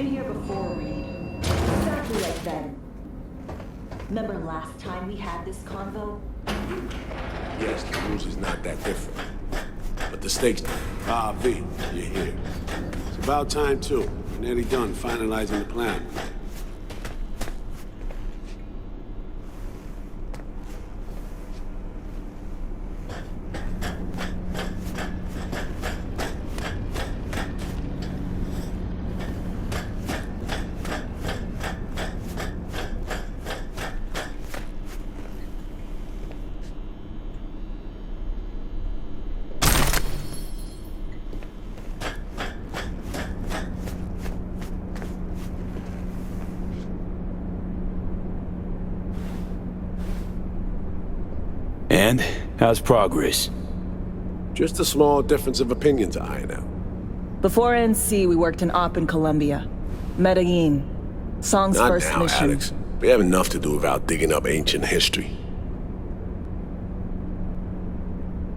been here before, Reed. Exactly like then. Remember last time we had this convo? Yes, the rules is not that different. But the stakes... V, you're here. It's about time, too. We're nearly done finalizing the plan. And how's progress? Just a small difference of opinion to iron out. Before NC, we worked in Op in Colombia. Medellin. Song's Not first now, mission. Alex. We have enough to do without digging up ancient history.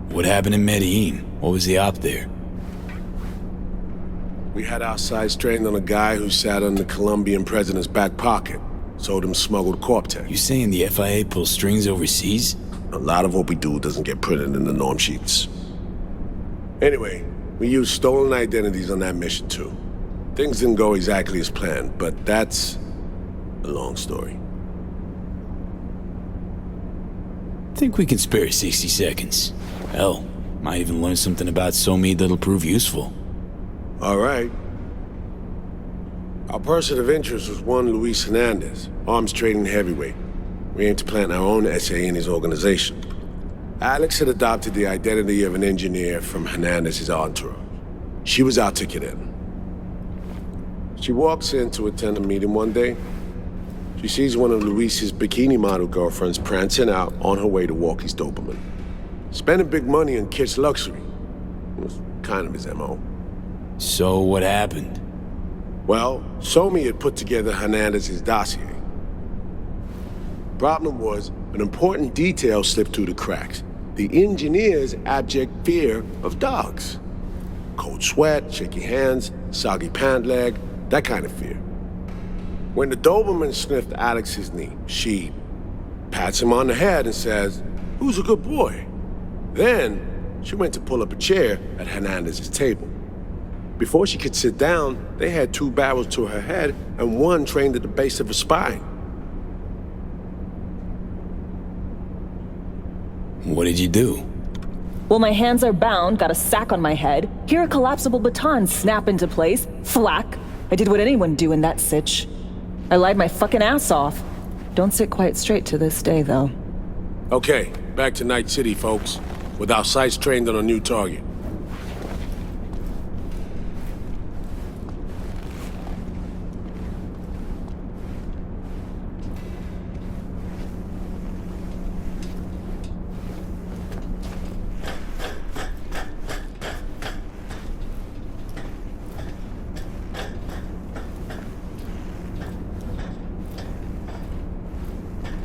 What happened in Medellin? What was the op there? We had our sights trained on a guy who sat on the Colombian president's back pocket. Sold him smuggled corp tech. You saying the FIA pulls strings overseas? A lot of what we do doesn't get printed in the norm sheets. Anyway, we used stolen identities on that mission too. Things didn't go exactly as planned, but that's a long story. Think we can spare 60 seconds. Hell, might even learn something about Somi that'll prove useful. All right. Our person of interest was one Luis Hernandez, arms trading heavyweight. We aim to plant our own SA in his organization. Alex had adopted the identity of an engineer from Hernandez's entourage. She was our ticket in. She walks in to attend a meeting one day. She sees one of Luis's bikini model girlfriends prancing out on her way to walk his Doberman. Spending big money on kitsch luxury. It was kind of his MO. So what happened? Well, Somi had put together Hernandez's dossier. Problem was, an important detail slipped through the cracks. The engineer's abject fear of dogs. Cold sweat, shaky hands, soggy pant leg, that kind of fear. When the Doberman sniffed Alex's knee, she pats him on the head and says, "Who's a good boy?" Then, she went to pull up a chair at Hernandez's table. Before she could sit down, they had two barrels to her head and one trained at the base of her spine. What did you do? Well, my hands are bound, got a sack on my head. Here a collapsible baton snap into place. Thwack. I did what anyone do in that sitch. I lied my fucking ass off. Don't sit quite straight to this day, though. Okay, back to Night City, folks. With our sights trained on a new target.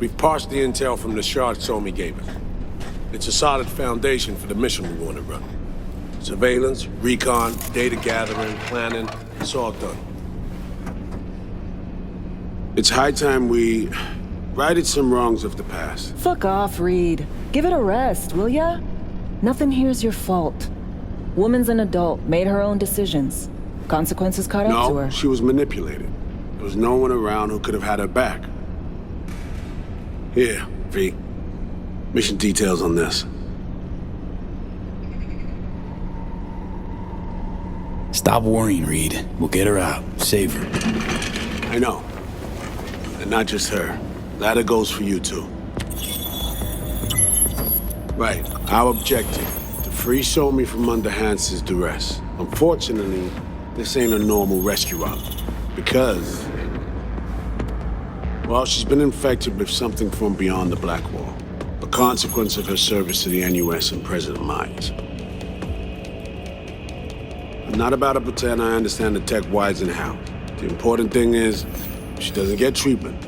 We've parsed the intel from the shard Somi gave us. It's a solid foundation for the mission we want to run. Surveillance, recon, data gathering, planning, it's all done. It's high time we righted some wrongs of the past. Fuck off, Reed. Give it a rest, will ya? Nothing here's your fault. Woman's an adult, made her own decisions. Consequences caught up to No, her. she was manipulated. There was no one around who could have had her back. Here, V. Mission details on this. Stop worrying, Reed. We'll get her out. Save her. I know. And not just her. That goes for you, too. Right. Our objective, to free Somi from under Hans's duress. Unfortunately, this ain't a normal rescue op. Because... well, she's been infected with something from beyond the Black Wall. A consequence of her service to the NUS and President Myers. I'm not about to pretend I understand the tech whys and how. The important thing is, if she doesn't get treatment,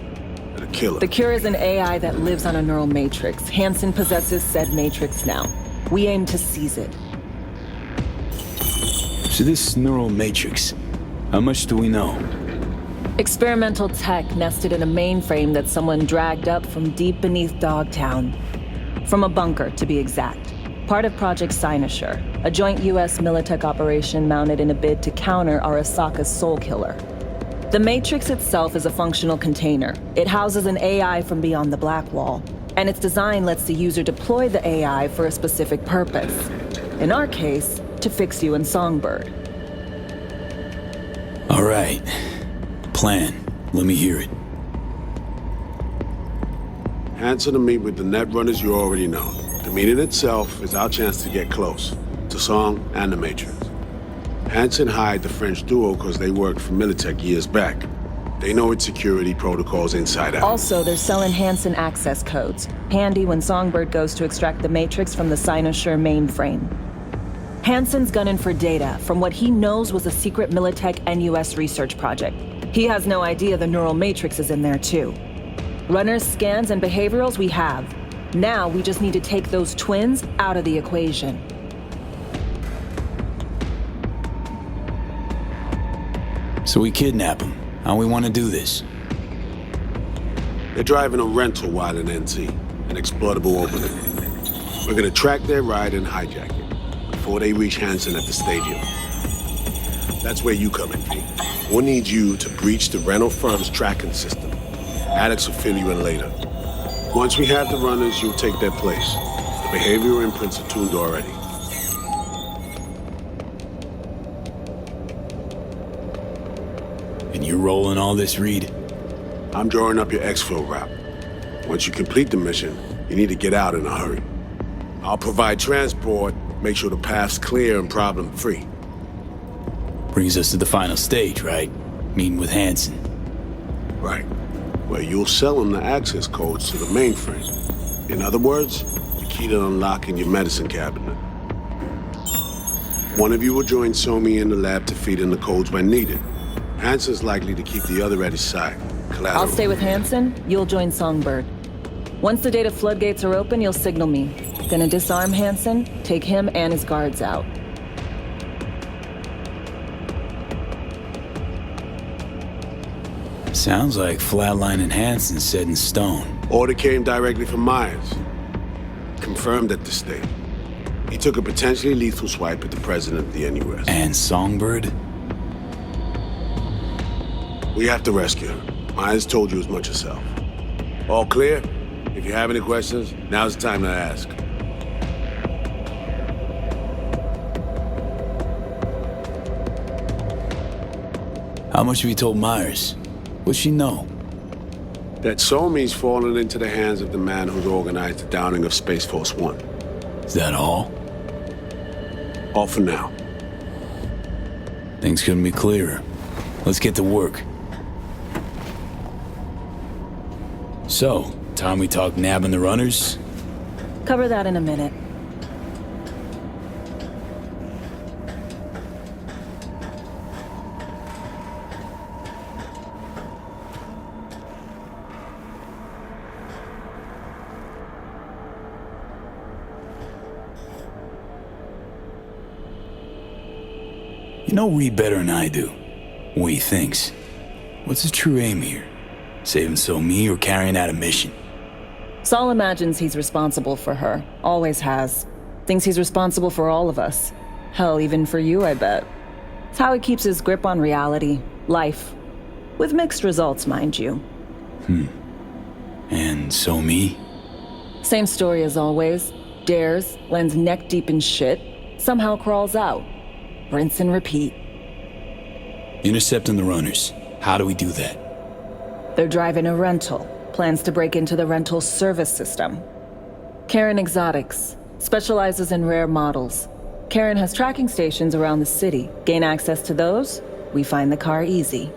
it'll kill her. The cure is an AI that lives on a neural matrix. Hansen possesses said matrix now. We aim to seize it. So this neural matrix, how much do we know? Experimental tech nested in a mainframe that someone dragged up from deep beneath Dogtown. From a bunker, to be exact. Part of Project Cynosure, a joint US Militech operation mounted in a bid to counter Arasaka's Soul Killer. The Matrix itself is a functional container. It houses an AI from beyond the Black Wall, and its design lets the user deploy the AI for a specific purpose. In our case, to fix you and Songbird. All right. Plan. Let me hear it. Answer to meet with the Netrunners you already know. The meeting itself is our chance to get close to Song and the Matrix. Hanson hired the French duo because they worked for Militech years back. They know its security protocols inside out. Also, they're selling Hanson access codes, handy when Songbird goes to extract the Matrix from the Cynosure mainframe. Hanson's gunning for data from what he knows was a secret Militech and US research project. He has no idea the neural matrix is in there too. Runners, scans, and behaviorals we have. Now we just need to take those twins out of the equation. So we kidnap him. How we want to do this? They're driving a rental while in NT, an exploitable opening. We're gonna track their ride and hijack it before they reach Hanson at the stadium. That's where you come in, Pete. We'll need you to breach the rental firm's tracking system. Alex will fill you in later. Once we have the runners, you'll take their place. The behavioral imprints are tuned already. And you're rolling all this, Reed? I'm drawing up your exfil route. Once you complete the mission, you need to get out in a hurry. I'll provide transport, make sure the path's clear and problem-free. Brings us to the final stage, right? Meeting with Hanson. Right. Where you'll sell him the access codes to the mainframe. In other words, the key to unlocking your medicine cabinet. One of you will join Somi in the lab to feed in the codes when needed. Hanson's likely to keep the other at his side. Collateral. I'll stay with Hanson, you'll join Songbird. Once the data floodgates are open, you'll signal me. Gonna disarm Hanson, take him and his guards out. Sounds like flatlining Hanson set in stone. Order came directly from Myers. Confirmed at the state. He took a potentially lethal swipe at the president of the NUS. And Songbird? We have to rescue her. Myers told you as much herself. All clear? If you have any questions, now's the time to ask. How much have you told Myers? What's she know? That Somi's fallen into the hands of the man who's organized the downing of Space Force One. Is that all? All for now. Things couldn't be clearer. Let's get to work. So, time we talk nabbing the runners? Cover that in a minute. You know Reed better than I do. What he thinks. What's his true aim here? Saving Somi or carrying out a mission? Saul imagines he's responsible for her. Always has. Thinks he's responsible for all of us. Hell, even for you, I bet. It's how he keeps his grip on reality. Life. With mixed results, mind you. And Somi? Same story as always. Dares, lands neck deep in shit, somehow crawls out. Rinse and repeat. Intercepting the runners. How do we do that? They're driving a rental. Plans to break into the rental service system. Karen Exotics. Specializes in rare models. Karen has tracking stations around the city. Gain access to those, we find the car easy.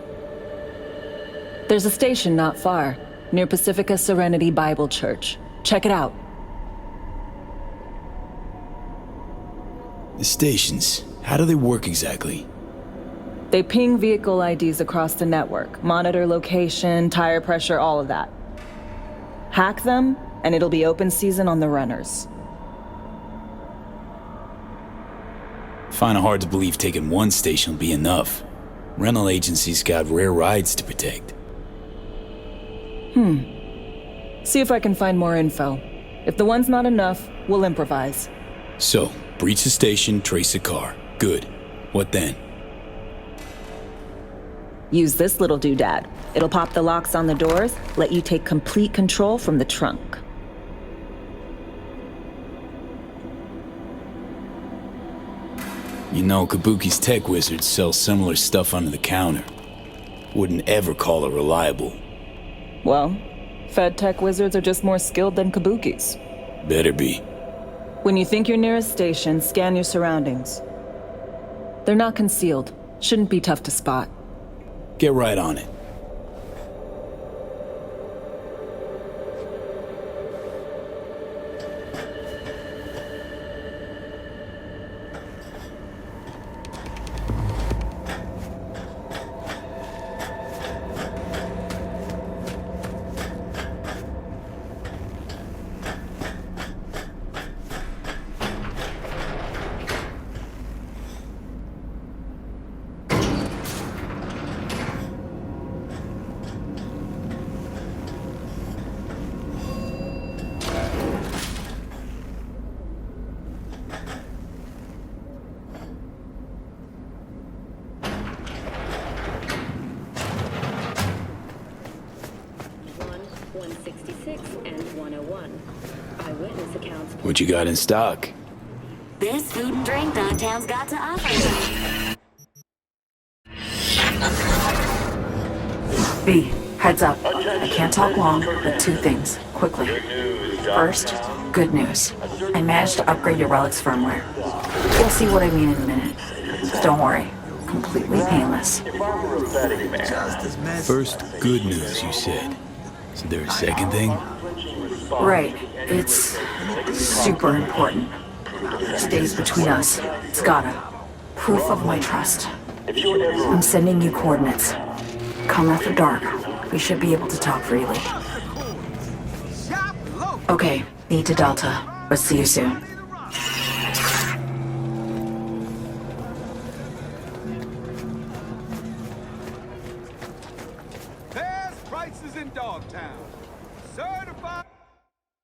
There's a station not far, near Pacifica Serenity Bible Church. Check it out. The stations. How do they work exactly? They ping vehicle IDs across the network, monitor location, tire pressure, all of that. Hack them, and it'll be open season on the runners. Find it hard to believe taking one station will be enough. Rental agencies got rare rides to protect. See if I can find more info. If the one's not enough, we'll improvise. So, breach the station, trace the car. Good. What then? Use this little doodad. It'll pop the locks on the doors, let you take complete control from the trunk. You know, Kabuki's tech wizards sell similar stuff under the counter. Wouldn't ever call it reliable. Well, Fed tech wizards are just more skilled than Kabukis. Better be. When you think you're near a station, scan your surroundings. They're not concealed. Shouldn't be tough to spot. Get right on it. What you got in stock? There's food and drink downtown's got to offer. B, heads up. I can't talk long, but two things, quickly. First, good news. I managed to upgrade your relic's firmware. You'll see what I mean in a minute. Don't worry, completely painless. First, good news, you said. Is there a second thing? Right, it's super important. Stays between us. It's gotta. Proof of my trust. I'm sending you coordinates. Come after dark. We should be able to talk freely. Okay, need to Delta, but see you soon.